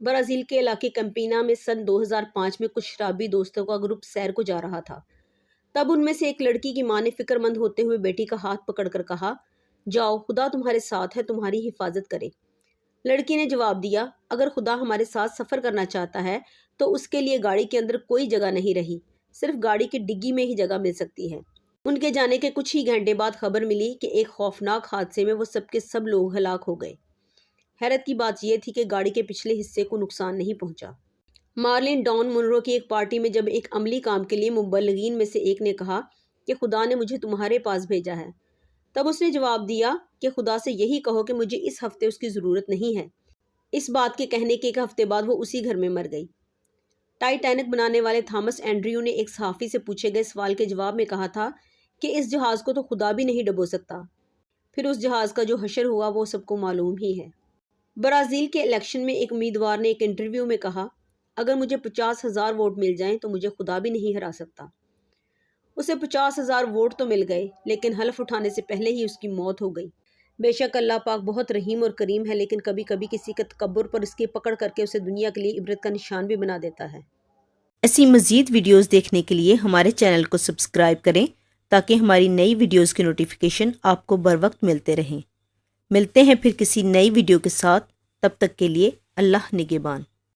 Brazil کے علاقے Campina میں سن 2005 میں کچھ شرابی دوستوں کا گروپ سیر کو جا رہا تھا۔ تب ان میں سے ایک لڑکی کی ماں نے فکر مند ہوتے ہوئے بیٹی کا ہاتھ پکڑ کر کہا، جاؤ، خدا تمہارے ساتھ ہے، تمہاری حفاظت کرے۔ لڑکی نے جواب دیا، اگر خدا ہمارے ساتھ سفر کرنا چاہتا ہے تو اس کے لیے گاڑی کے اندر کوئی جگہ نہیں رہی، صرف گاڑی کی ڈگی میں ہی جگہ مل سکتی ہے۔ ان کے جانے کے کچھ ہی گھنٹے بعد خبر ملی کہ ایک خوفناک حادثے میں وہ سب کے سب لوگ ہلاک ہو گئے۔ حیرت کی بات یہ تھی کہ گاڑی کے پچھلے حصے کو نقصان نہیں پہنچا۔ مارلین ڈان مونرو کی ایک پارٹی میں جب ایک عملی کام کے لیے مبلغین میں سے ایک نے کہا کہ خدا نے مجھے تمہارے پاس بھیجا ہے، تب اس نے جواب دیا کہ خدا سے یہی کہو کہ مجھے اس ہفتے اس کی ضرورت نہیں ہے۔ اس بات کے کہنے کے ایک ہفتے بعد وہ اسی گھر میں مر گئی۔ ٹائٹینک بنانے والے تھامس اینڈریو نے ایک صحافی سے پوچھے گئے سوال کے جواب میں کہا تھا کہ اس جہاز کو تو خدا بھی نہیں ڈبو سکتا۔ پھر اس جہاز کا جو حشر ہوا وہ سب کو معلوم ہی ہے۔ برازیل کے الیکشن میں ایک امیدوار نے ایک انٹرویو میں کہا، اگر مجھے 50,000 ووٹ مل جائیں تو مجھے خدا بھی نہیں ہرا سکتا۔ اسے 50,000 ووٹ تو مل گئے لیکن حلف اٹھانے سے پہلے ہی اس کی موت ہو گئی۔ بے شک اللہ پاک بہت رحیم اور کریم ہے، لیکن کبھی کبھی کسی کے تکبر پر اس کی پکڑ کر کے اسے دنیا کے لیے عبرت کا نشان بھی بنا دیتا ہے۔ ایسی مزید ویڈیوز دیکھنے کے لیے ہمارے چینل کو سبسکرائب کریں تاکہ ہماری نئی ویڈیوز کی نوٹیفیکیشن آپ کو بر وقت ملتے رہیں۔ ملتے ہیں پھر کسی نئی ویڈیو کے ساتھ، تب تک کے لیے اللہ نگہبان۔